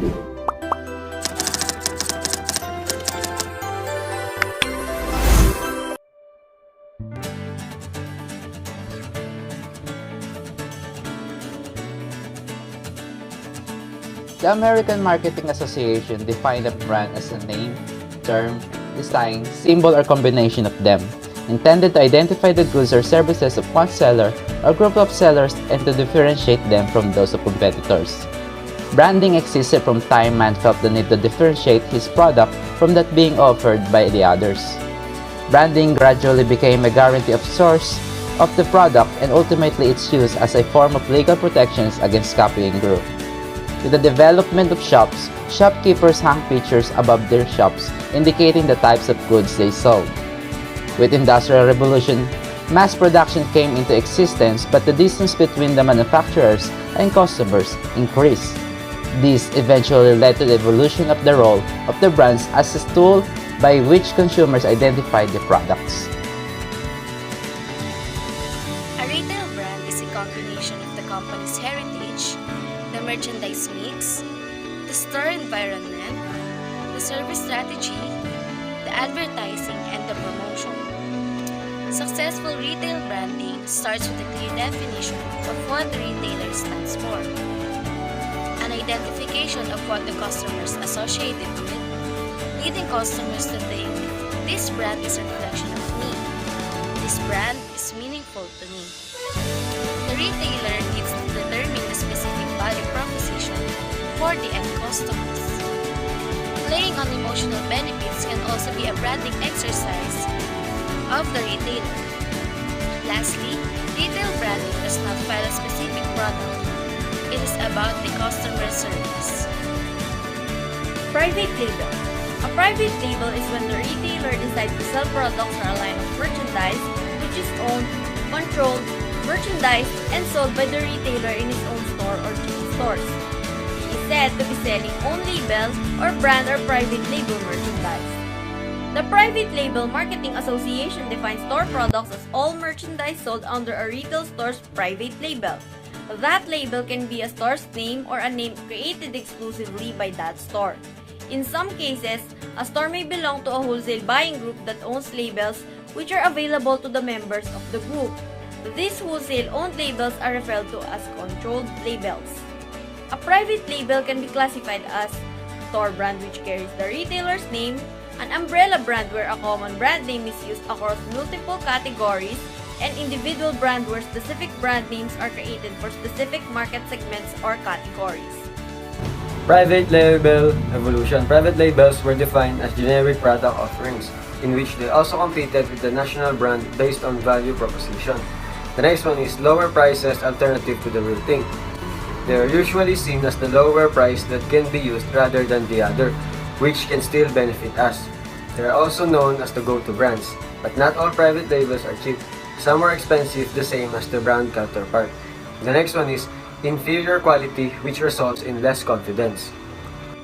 The American Marketing Association defined a brand as a name, term, design, symbol, or combination of them, intended to identify the goods or services of one seller or group of sellers and to differentiate them from those of competitors. Branding existed from time man felt the need to differentiate his product from that being offered by the others. Branding gradually became a guarantee of source of the product and ultimately its use as a form of legal protections against copying grew. With the development of shops, shopkeepers hung pictures above their shops indicating the types of goods they sold. With Industrial Revolution, mass production came into existence but the distance between the manufacturers and customers increased. This eventually led to the evolution of the role of the brands as a tool by which consumers identified the products. A retail brand is a combination of the company's heritage, the merchandise mix, the store environment, the service strategy, the advertising, and the promotion. Successful retail branding starts with a clear definition of what the retailer stands for, an identification of what the customers associate it with, leading customers to think, this brand is a reflection of me. This brand is meaningful to me. The retailer needs to determine the specific value proposition for the end customers. Playing on emotional benefits can also be a branding exercise of the retailer. Lastly, retail branding does not file a specific product. It is about the customer service. Private label. A private label is when the retailer decides to sell products or a line of merchandise which is owned, controlled, merchandised, and sold by the retailer in his own store or chain stores. He is said to be selling own label or brand or private label merchandise. The Private Label Marketing Association defines store products as all merchandise sold under a retail store's private label. That label can be a store's name or a name created exclusively by that store. In some cases, a store may belong to a wholesale buying group that owns labels which are available to the members of the group. These wholesale-owned labels are referred to as controlled labels. A private label can be classified as store brand which carries the retailer's name, an umbrella brand where a common brand name is used across multiple categories, and individual brand where specific brand names are created for specific market segments or categories. Private label evolution. Private labels were defined as generic product offerings in which they also competed with the national brand based on value proposition. The next one is lower prices alternative to the real thing. They are usually seen as the lower price that can be used rather than the other, which can still benefit us. They are also known as the go-to brands, but not all private labels are cheap. Some are expensive, the same as the brand counterpart. The next one is inferior quality, which results in less confidence.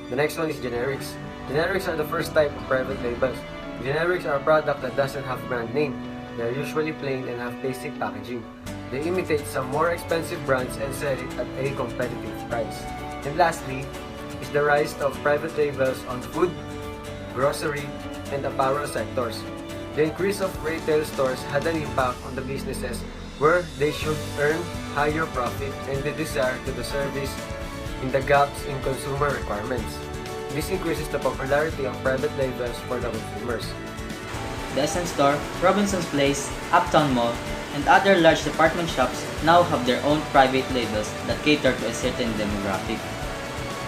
The next one is generics. Generics are the first type of private labels. Generics are a product that doesn't have brand name. They are usually plain and have basic packaging. They imitate some more expensive brands and sell it at a competitive price. And lastly is the rise of private labels on food, grocery, and apparel sectors. The increase of retail stores had an impact on the businesses where they should earn higher profit and the desire to the service in the gaps in consumer requirements. This increases the popularity of private labels for the consumers. The Essence Store, Robinson's Place, Uptown Mall, and other large department shops now have their own private labels that cater to a certain demographic.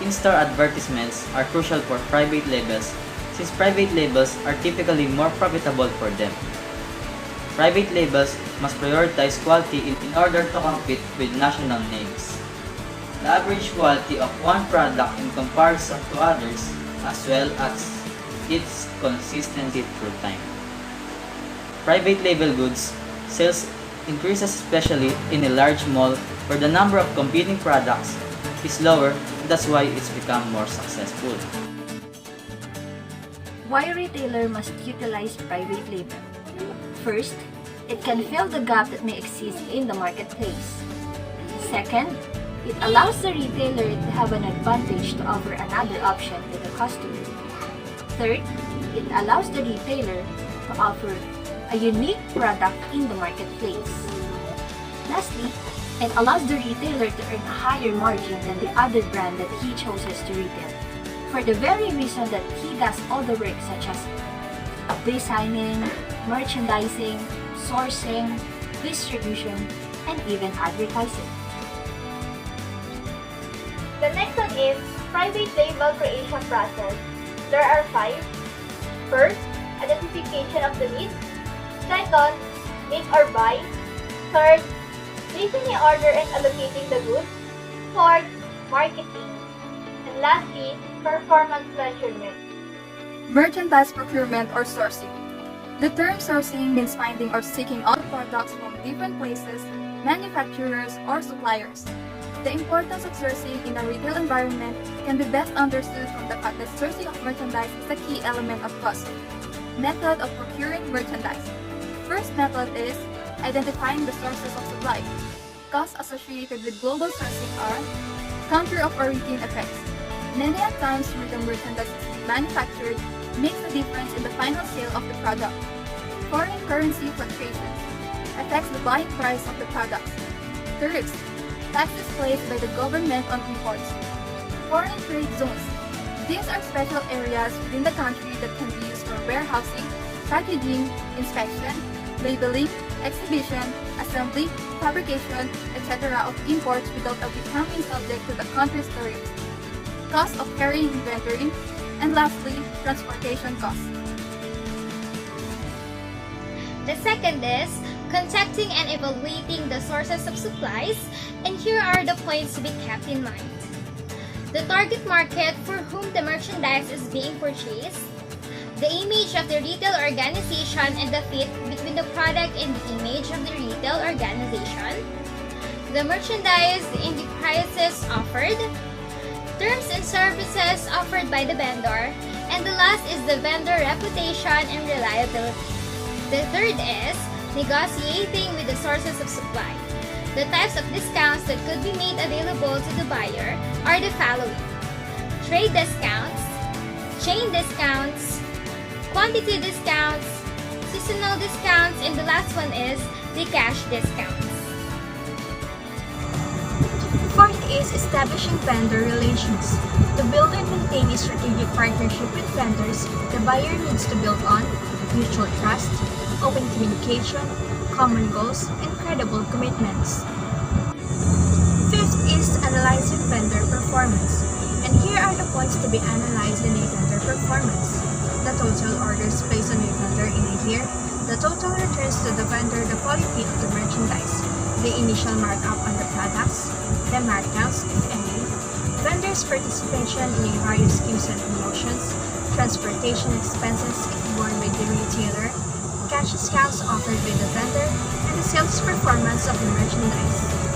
In-store advertisements are crucial for private labels since private labels are typically more profitable for them. Private labels must prioritize quality in order to compete with national names. The average quality of one product in comparison to others, as well as its consistency through time. Private label goods sales increases especially in a large mall where the number of competing products is lower, that's why it's become more successful. Why a retailer must utilize private label? First, it can fill the gap that may exist in the marketplace. Second, It allows the retailer to have an advantage to offer another option to the customer. Third, it allows the retailer to offer a unique product in the marketplace. Lastly, it allows the retailer to earn a higher margin than the other brand that he chooses to retail, for the very reason that he does all the work such as designing, merchandising, sourcing, distribution, and even advertising. The next one is private label creation process. There are 5. First, identification of the need. Second, make or buy. Third, placing the order and allocating the goods. Fourth, marketing. And lastly, performance measurement. Merchandise procurement or sourcing. The term sourcing means finding or seeking all products from different places, manufacturers, or suppliers. The importance of sourcing in a retail environment can be best understood from the fact that sourcing of merchandise is a key element of cost. Method of procuring merchandise. First method is identifying the sources of supply. Costs associated with global sourcing are counter of origin effects. Many a times where the merchandise is manufactured makes a difference in the final sale of the product. Foreign currency fluctuations affects the buying price of the products. Tariffs, taxes placed by the government on imports. Foreign trade zones. These are special areas within the country that can be used for warehousing, packaging, inspection, labeling, exhibition, assembly, fabrication, etc. of imports without becoming subject to the country's tariffs. Cost of carrying inventory, and lastly, transportation costs. The second is contacting and evaluating the sources of supplies, and here are the points to be kept in mind. The target market for whom the merchandise is being purchased, the image of the retail organization and the fit between the product and the image of the retail organization, the merchandise and the prices offered, terms and services offered by the vendor, and the last is the vendor reputation and reliability. The third is negotiating with the sources of supply. The types of discounts that could be made available to the buyer are the following: trade discounts, chain discounts, quantity discounts, seasonal discounts, and the last one is the cash discounts. Fourth is establishing vendor relations. To build and maintain a strategic partnership with vendors, the buyer needs to build on mutual trust, open communication, common goals, and credible commitments. Fifth is analyzing vendor performance. And here are the points to be analyzed in a vendor performance: the total orders placed on a vendor in a year, the total returns to the vendor, the quality of the merchandise, the initial markup on the products, the markdowns, if any, vendors' participation in a various schemes and promotions, transportation expenses if borne by the retailer, cash discounts offered by the vendor, and the sales performance of the merchandise.